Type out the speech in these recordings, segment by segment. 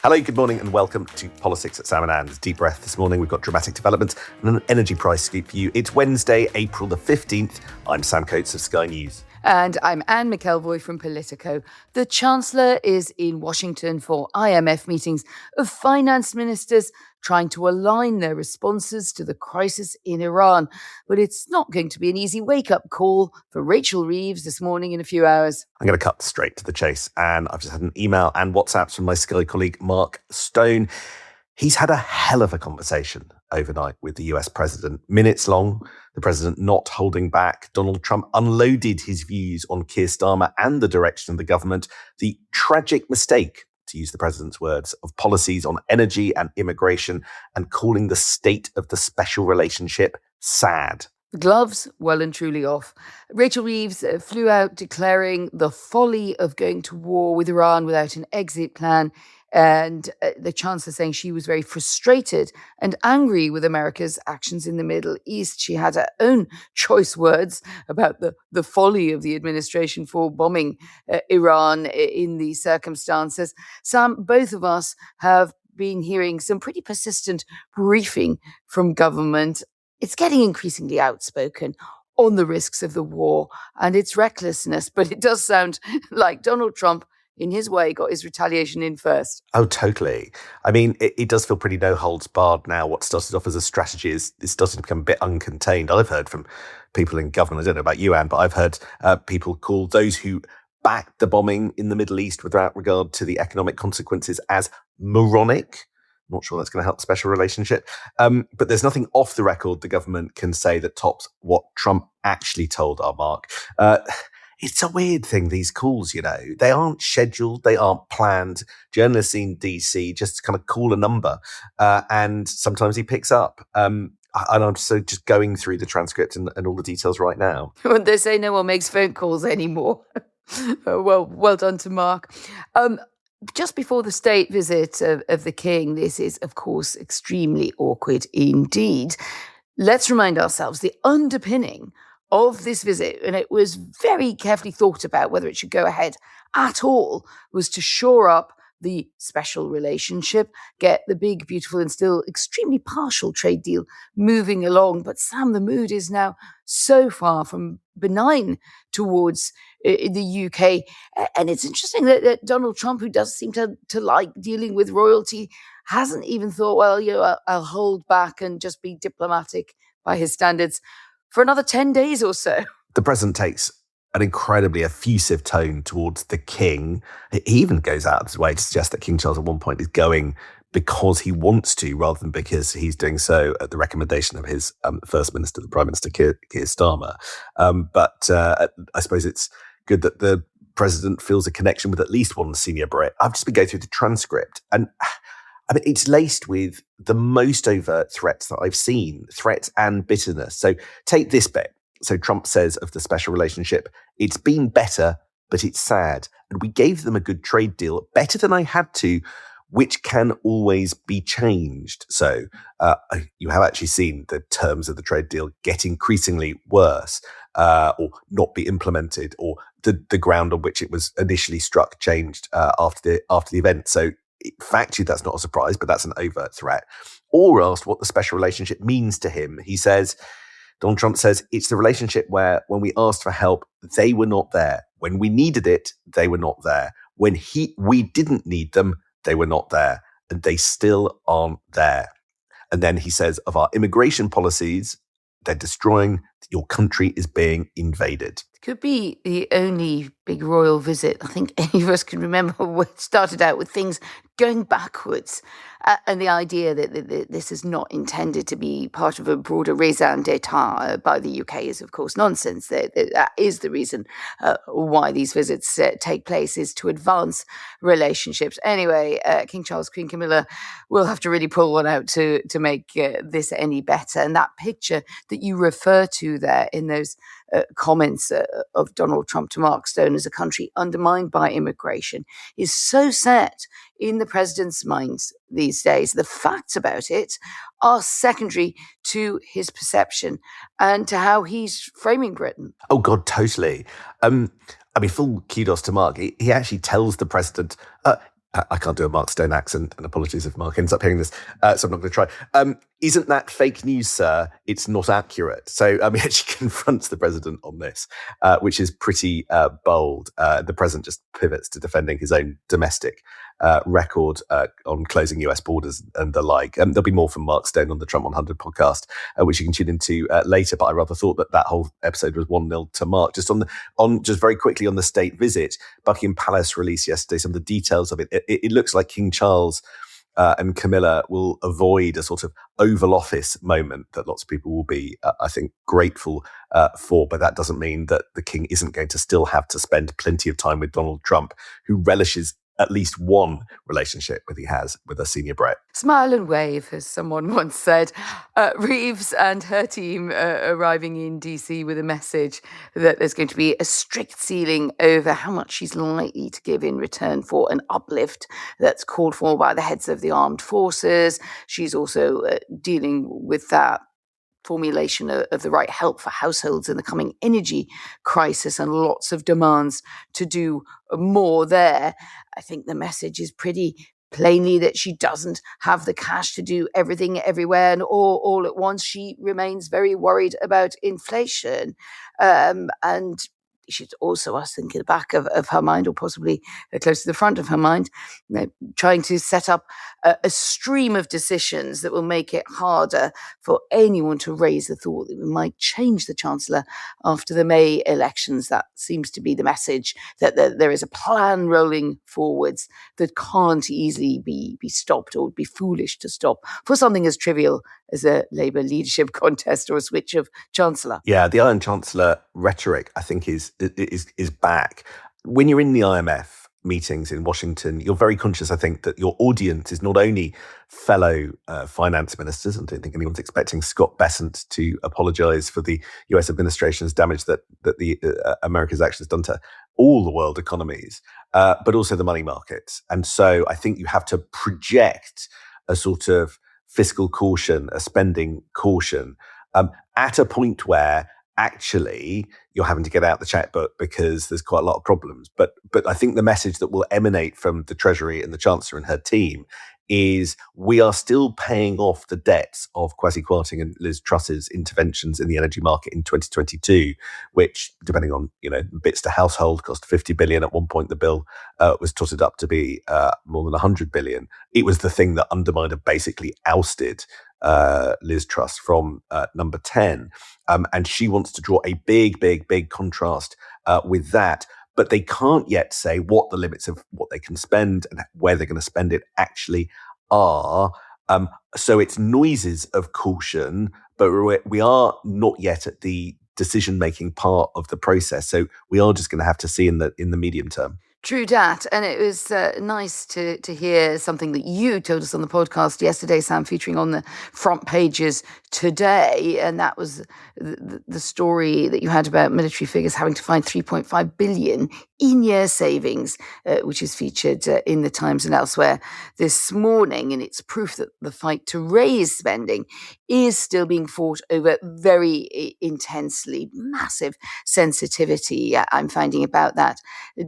Hello, good morning and welcome to Politics at Sam and Anne's. Deep breath this morning. We've got dramatic developments and an energy price scoop for you. It's Wednesday, April the 15th. I'm Sam Coates of Sky News. And I'm Anne McElvoy from Politico. The Chancellor is in Washington for IMF meetings of finance ministers trying to align their responses to the crisis in Iran. But it's not going to be an easy wake-up call for Rachel Reeves this morning in a few hours. I'm going to cut straight to the chase. And I've just had an email and WhatsApps from my Sky colleague, Mark Stone. He's had a hell of a conversation overnight with the US president, minutes long. The president not holding back. Donald Trump unloaded his views on Keir Starmer and the direction of the government. The tragic mistake, to use the president's words, of policies on energy and immigration, and calling the state of the special relationship sad. Gloves well and truly off. Rachel Reeves flew out declaring the folly of going to war with Iran without an exit plan. And the Chancellor saying she was very frustrated and angry with America's actions in the Middle East. She had her own choice words about the folly of the administration for bombing Iran in these circumstances. Sam, both of us have been hearing some pretty persistent briefing from government. It's getting increasingly outspoken on the risks of the war and its recklessness, but it does sound like Donald Trump, in his way, got his retaliation in first. Oh, totally. I mean, it does feel pretty no holds barred now. What started off as a strategy is starting to become a bit uncontained. I've heard from people in government, I don't know about you, Anne, but I've heard people call those who backed the bombing in the Middle East without regard to the economic consequences as moronic. Not sure that's going to help the special relationship. But there's nothing off the record the government can say that tops what Trump actually told our Mark. It's a weird thing, these calls, you know. They aren't scheduled, they aren't planned. Journalists in DC just kind of call a number and sometimes he picks up. And I'm so just going through the transcript and all the details right now. They say no one makes phone calls anymore. Well done to Mark. Just before the state visit of the King, this is, of course, extremely awkward indeed. Let's remind ourselves the underpinning of this visit, and it was very carefully thought about whether it should go ahead at all, was to shore up the special relationship, get the big, beautiful, and still extremely partial trade deal moving along. But Sam, the mood is now so far from benign towards the UK. And it's interesting that Donald Trump, who does seem to like dealing with royalty, hasn't even thought, well, you know, I'll hold back and just be diplomatic by his standards for another 10 days or so. The president takes an incredibly effusive tone towards the king. He even goes out of his way to suggest that King Charles at one point is going because he wants to, rather than because he's doing so at the recommendation of his First Minister, the Prime Minister, Keir Starmer. But I suppose it's good that the president feels a connection with at least one senior Brit. I've just been going through the transcript, and I mean, it's laced with the most overt threats that I've seen, threats and bitterness. So take this bit. So Trump says of the special relationship, it's been better, but it's sad. And we gave them a good trade deal, better than I had to, which can always be changed. So you have actually seen the terms of the trade deal get increasingly worse or not be implemented, or the ground on which it was initially struck changed after the event. So factually, that's not a surprise, but that's an overt threat. Or asked what the special relationship means to him. He says, Donald Trump says, it's the relationship where when we asked for help, they were not there. When we needed it, they were not there. When we didn't need them, they were not there. And they still aren't there. And then he says of our immigration policies, they're destroying, your country is being invaded. Could be the only big royal visit I think any of us can remember where it started out with things going backwards. And the idea that this is not intended to be part of a broader raison d'etat by the UK is, of course, nonsense. That is the reason why these visits take place, is to advance relationships. Anyway, King Charles, Queen Camilla will have to really pull one out to make this any better. And that picture that you refer to there in those comments of Donald Trump to Mark Stone as a country undermined by immigration is so set in the president's minds these days. The facts about it are secondary to his perception and to how he's framing Britain. Oh, God, totally. I mean, full kudos to Mark. He actually tells the president, I can't do a Mark Stone accent, and apologies if Mark ends up hearing this, so I'm not going to try. Isn't that fake news, sir? It's not accurate. So he actually confronts the president on this, which is pretty bold. The president just pivots to defending his own domestic record on closing US borders and the like. There'll be more from Mark Stone on the Trump 100 podcast, which you can tune into later. But I rather thought that whole episode was 1-0 to Mark. Just very quickly on the state visit, Buckingham Palace released yesterday some of the details of it. It looks like King Charles and Camilla will avoid a sort of Oval Office moment that lots of people will be, I think, grateful for. But that doesn't mean that the king isn't going to still have to spend plenty of time with Donald Trump, who relishes at least one relationship that he has with a senior Brit. Smile and wave, as someone once said. Reeves and her team arriving in DC with a message that there's going to be a strict ceiling over how much she's likely to give in return for an uplift that's called for by the heads of the armed forces. She's also dealing with that formulation of the right help for households in the coming energy crisis and lots of demands to do more there. I think the message is pretty plainly that she doesn't have the cash to do everything everywhere and all at once. She remains very worried about inflation. And she's also, I think, in the back of her mind, or possibly close to the front of her mind, trying to set up a stream of decisions that will make it harder for anyone to raise the thought that we might change the Chancellor after the May elections. That seems to be the message, that there is a plan rolling forwards that can't easily be stopped, or would be foolish to stop for something as trivial as a Labour leadership contest or a switch of Chancellor. Yeah, the Iron Chancellor rhetoric, I think, is back. When you're in the IMF meetings in Washington, you're very conscious, I think, that your audience is not only fellow finance ministers. I don't think anyone's expecting Scott Bessent to apologise for the US administration's damage that the America's actions done to all the world economies, but also the money markets. And so I think you have to project a sort of fiscal caution, a spending caution, at a point where actually you're having to get out the checkbook because there's quite a lot of problems. But I think the message that will emanate from the Treasury and the Chancellor and her team is we are still paying off the debts of Kwasi Kwarteng and Liz Truss's interventions in the energy market in 2022, which, depending on bits to household, cost 50 billion. At one point, the bill was totted up to be more than 100 billion. It was the thing that undermined and basically ousted Liz Truss from number 10. And she wants to draw a big contrast with that. But they can't yet say what the limits of what they can spend and where they're going to spend it actually are. So it's noises of caution, but we are not yet at the decision-making part of the process. So we are just going to have to see in the medium term. True that. And it was nice to hear something that you told us on the podcast yesterday, Sam, featuring on the front pages today. And that was the story that you had about military figures having to find 3.5 billion in-year savings, which is featured in the Times and elsewhere this morning. And it's proof that the fight to raise spending is still being fought over very intensely. Massive sensitivity I'm finding about that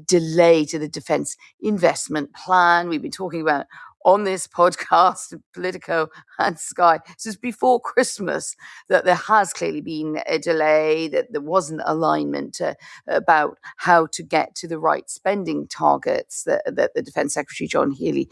delay to the defence investment plan. We've been talking about on this podcast, Politico and Sky, since before Christmas, that there has clearly been a delay, that there wasn't alignment about how to get to the right spending targets that the Defence Secretary, John Healey,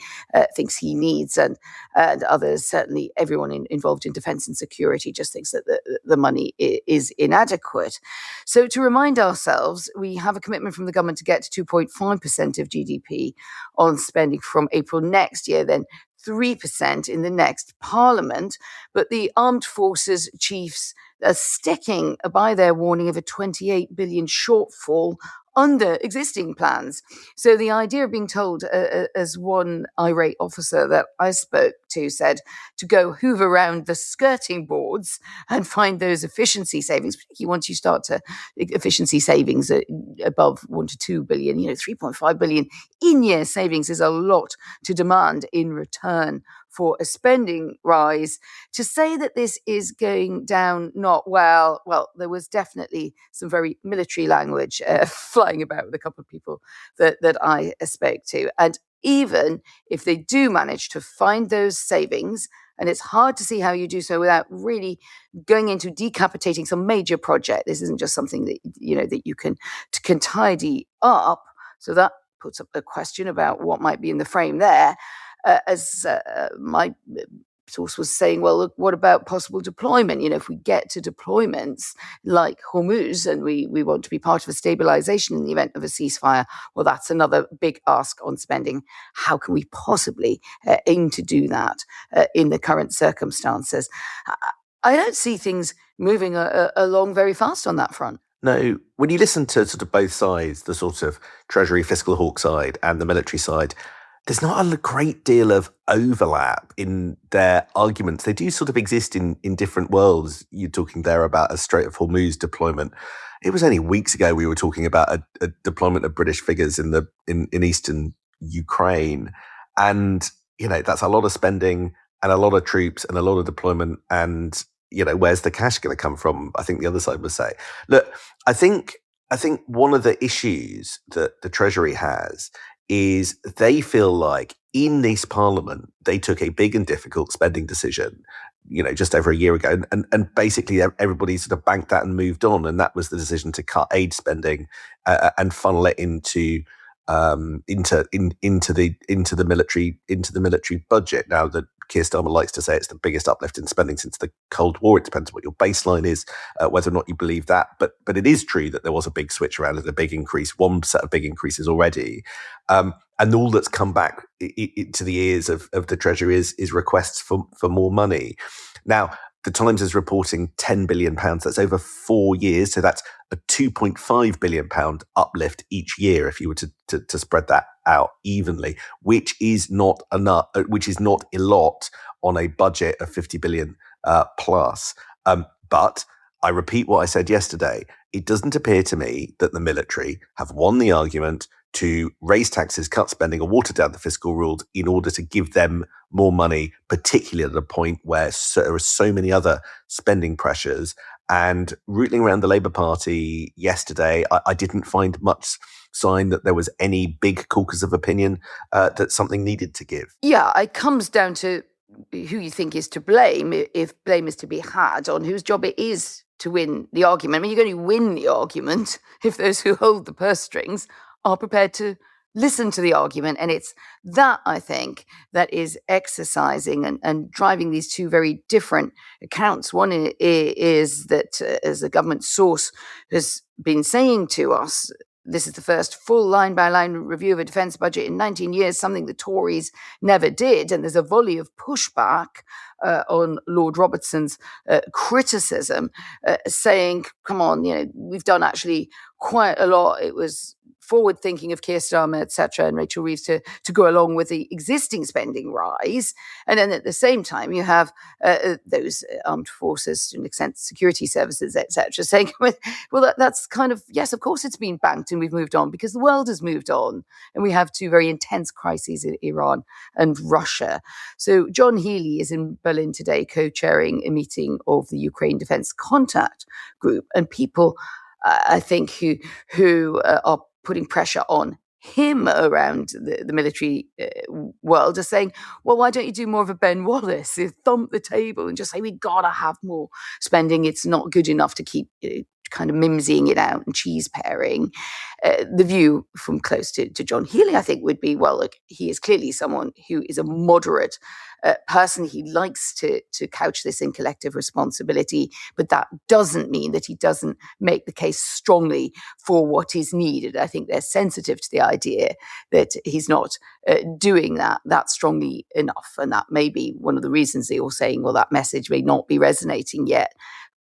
thinks he needs, and others, certainly everyone involved in defence and security, just thinks that the money is inadequate. So to remind ourselves, we have a commitment from the government to get to 2.5% of GDP on spending from April next year, then 3% in the next Parliament. But the armed forces chiefs are sticking by their warning of a 28 billion shortfall under existing plans. So the idea of being told, as one irate officer that I spoke to said, to go hoover around the skirting boards and find those efficiency savings, particularly once you start to efficiency savings above 1 to 2 billion, 3.5 billion in-year savings is a lot to demand in return for a spending rise. To say that this is going down not well, there was definitely some very military language flying about with a couple of people that I spoke to. And even if they do manage to find those savings. And it's hard to see how you do so without really going into decapitating some major project. This isn't just something that that you can tidy up. So that puts up a question about what might be in the frame there. As my source was saying, well, look, what about possible deployment? If we get to deployments like Hormuz and we want to be part of a stabilization in the event of a ceasefire, well, that's another big ask on spending. How can we possibly aim to do that in the current circumstances? I don't see things moving along very fast on that front. No, when you listen to sort of both sides, the sort of Treasury fiscal hawk side and the military side, there's not a great deal of overlap in their arguments. They do sort of exist in different worlds. You're talking there about a Strait of Hormuz deployment. It was only weeks ago we were talking about a deployment of British figures in eastern Ukraine. And, that's a lot of spending and a lot of troops and a lot of deployment. And, where's the cash going to come from? I think the other side would say. Look, I think one of the issues that the Treasury has is they feel like in this parliament, they took a big and difficult spending decision, just over a year ago. And basically everybody sort of banked that and moved on. And that was the decision to cut aid spending and funnel it into the military budget. Now that Keir Starmer likes to say it's the biggest uplift in spending since the Cold War. It depends what your baseline is, whether or not you believe that. But it is true that there was a big switch around and a big increase, one set of big increases already. And all that's come back to the ears of the Treasury is requests for more money. Now, the Times is reporting £10 billion. That's over 4 years. So that's a £2.5 billion uplift each year if you were to spread that out evenly, which is not enough, which is not a lot on a budget of 50 billion plus. But I repeat what I said yesterday. It doesn't appear to me that the military have won the argument to raise taxes, cut spending, or water down the fiscal rules in order to give them more money, particularly at a point where there are so many other spending pressures. And rootling around the Labour Party yesterday, I didn't find much sign that there was any big caucus of opinion that something needed to give. Yeah, it comes down to who you think is to blame, if blame is to be had, on whose job it is to win the argument. I mean, you're going to win the argument if those who hold the purse strings are prepared to listen to the argument. And it's that, I think, that is exercising and driving these two very different accounts. One is that, as a government source has been saying to us, this is the first full line-by-line review of a defence budget in 19 years, something the Tories never did. And there's a volley of pushback on Lord Robertson's criticism, saying, come on, we've done actually quite a lot. It was forward thinking of Keir Starmer, etc., and Rachel Reeves to go along with the existing spending rise. And then at the same time, you have those armed forces, to an extent, security services, etc., saying, well, that's kind of, yes, of course it's been banked and we've moved on because the world has moved on. And we have two very intense crises in Iran and Russia. So John Healey is in Berlin today, co-chairing a meeting of the Ukraine Defence Contact Group. And people, I think, who are putting pressure on him around the military world are saying, well, why don't you do more of a Ben Wallace? You thump the table and just say, we got to have more spending. It's not good enough to keep kind of mimsying it out and cheese pairing. The view from close to John Healey, I think, would be, well, look, he is clearly someone who is a moderate person. He likes to couch this in collective responsibility, but that doesn't mean that he doesn't make the case strongly for what is needed. I think they're sensitive to the idea that he's not doing that strongly enough, and that may be one of the reasons they're all saying, well, that message may not be resonating yet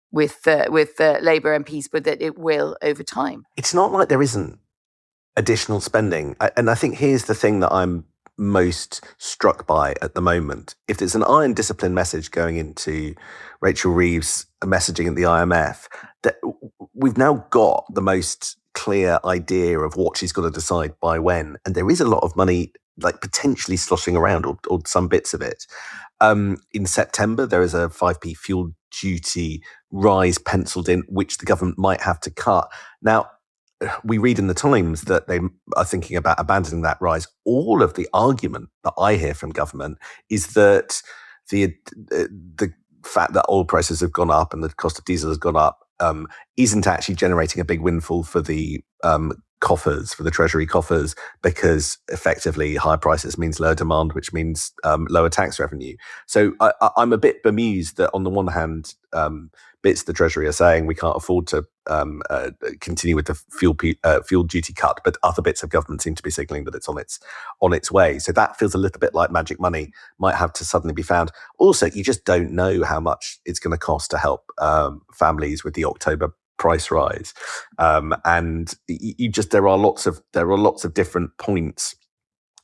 with Labour MPs, but that it will over time. It's not like there isn't additional spending. And I think here's the thing that I'm most struck by at the moment. If there's an iron discipline message going into Rachel Reeves' messaging at the IMF, that we've now got the most clear idea of what she's got to decide by when. And there is a lot of money potentially sloshing around, or some bits of it. In September, there is a 5p fuel duty rise penciled in, which the government might have to cut. Now, we read in the Times that they are thinking about abandoning that rise. All of the argument that I hear from government is that the fact that oil prices have gone up and the cost of diesel has gone up isn't actually generating a big windfall for the coffers, for the Treasury coffers, because effectively higher prices means lower demand, which means lower tax revenue. So I'm a bit bemused that on the one hand, bits of the Treasury are saying we can't afford to continue with the fuel duty cut, but other bits of government seem to be signalling that it's on its way. So that feels a little bit like magic money might have to suddenly be found. Also, you just don't know how much it's going to cost to help families with the October price rise, and there are lots of different points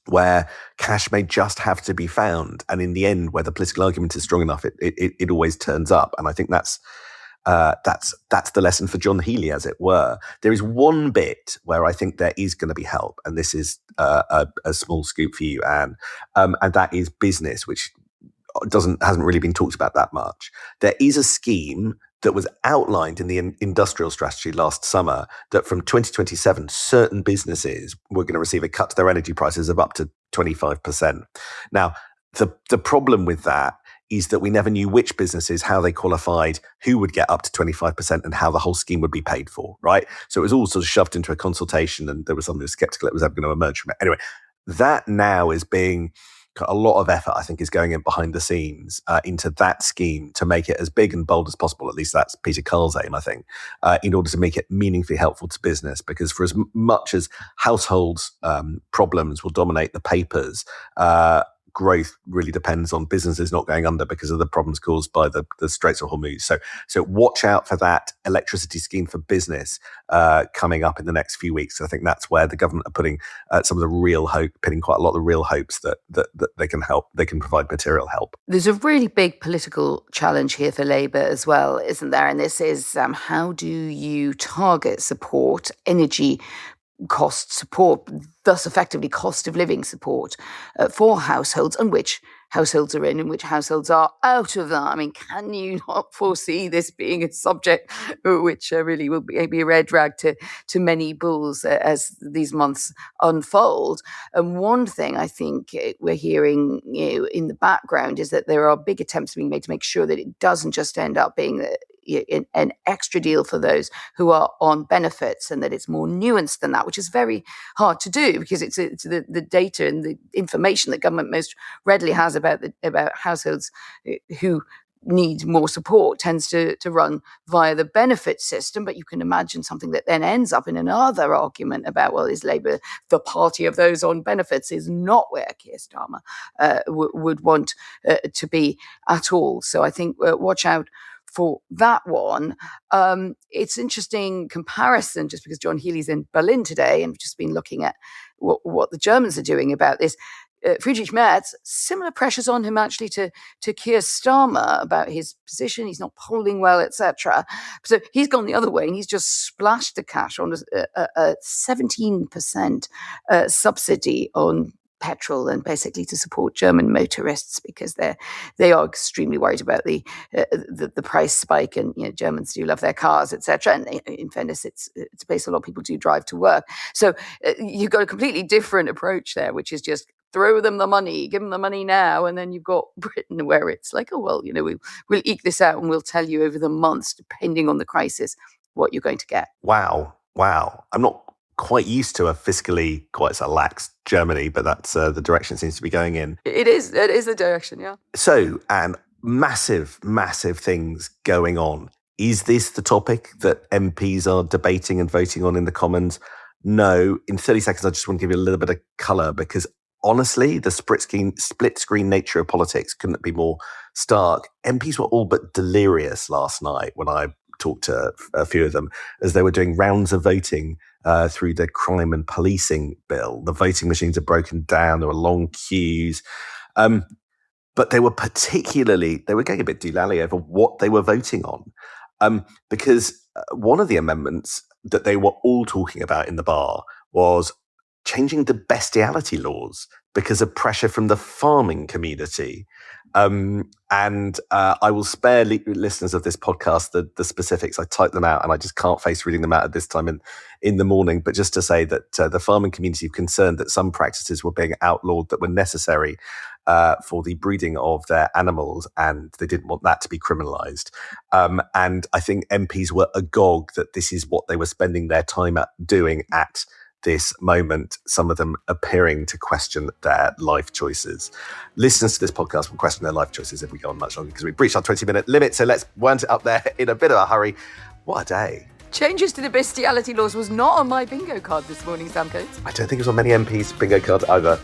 where cash may just have to be found, and in the end, where the political argument is strong enough, it always turns up. And I think that's the lesson for John Healey, as it were. There is one bit where I think there is going to be help, and this is a small scoop for you, Anne, and that is business, which hasn't really been talked about that much. There is a scheme that was outlined in the industrial strategy last summer that from 2027, certain businesses were going to receive a cut to their energy prices of up to 25%. Now, the problem with that is that we never knew which businesses, how they qualified, who would get up to 25%, and how the whole scheme would be paid for, right? So it was all sort of shoved into a consultation, and there was something skeptical it was ever going to emerge from it. Anyway, that now is being a lot of effort, I think, is going in behind the scenes into that scheme to make it as big and bold as possible. At least that's Peter Carl's aim, I think, in order to make it meaningfully helpful to business. Because for as much as households' problems will dominate the papers, growth really depends on businesses not going under because of the problems caused by the Straits of Hormuz. So watch out for that electricity scheme for business coming up in the next few weeks. I think that's where the government are putting some of the real hope, pinning quite a lot of the real hopes that they can help, they can provide material help. There's a really big political challenge here for Labour as well, isn't there? And this is how do you target support, energy cost support, thus effectively cost of living support for households, and which households are in and which households are out of that. I mean, can you not foresee this being a subject which really will be a red rag to many bulls as these months unfold? And one thing I think we're hearing in the background is that there are big attempts being made to make sure that it doesn't just end up being an extra deal for those who are on benefits, and that it's more nuanced than that, which is very hard to do because it's the data and the information that government most readily has about households who need more support tends to run via the benefit system. But you can imagine something that then ends up in another argument about, well, is Labour the party of those on benefits? Is not where Keir Starmer would want to be at all. So I think watch out for that one. It's interesting comparison, just because John Healey's in Berlin today, and we've just been looking at what the Germans are doing about this. Friedrich Merz, similar pressures on him actually to Keir Starmer about his position. He's not polling well, etc. So he's gone the other way, and he's just splashed the cash on a 17% subsidy on petrol, and basically to support German motorists because they are extremely worried about the price spike, and Germans do love their cars, etc. And in fairness, it's a place a lot of people do drive to work. So you've got a completely different approach there, which is just throw them the money, give them the money now, and then you've got Britain where it's like, oh well, we'll eke this out, and we'll tell you over the months, depending on the crisis, what you're going to get. Wow. I'm not quite used to a fiscally quite so lax Germany, but that's the direction it seems to be going in. It is the direction, yeah. So, and massive things going on. Is this the topic that MPs are debating and voting on in the Commons? No. In 30 seconds, I just want to give you a little bit of colour, because honestly, the split screen nature of politics couldn't be more stark. MPs were all but delirious last night when I talked to a few of them as they were doing rounds of voting through the crime and policing bill. The voting machines are broken down. There were long queues. But they were going a bit doolally over what they were voting on. Because one of the amendments that they were all talking about in the bar was changing the bestiality laws because of pressure from the farming community. And I will spare listeners of this podcast the specifics. I typed them out and I just can't face reading them out at this time in the morning. But just to say that the farming community are concerned that some practices were being outlawed that were necessary for the breeding of their animals, and they didn't want that to be criminalised. And I think MPs were agog that this is what they were spending their time doing at this moment, some of them appearing to question their life choices. Listeners to this podcast will question their life choices if we go on much longer because we breached our 20-minute limit. So let's wind it up there in a bit of a hurry. What a day. Changes to the bestiality laws was not on my bingo card this morning, Sam Coates. I don't think it was on many MPs' bingo card either.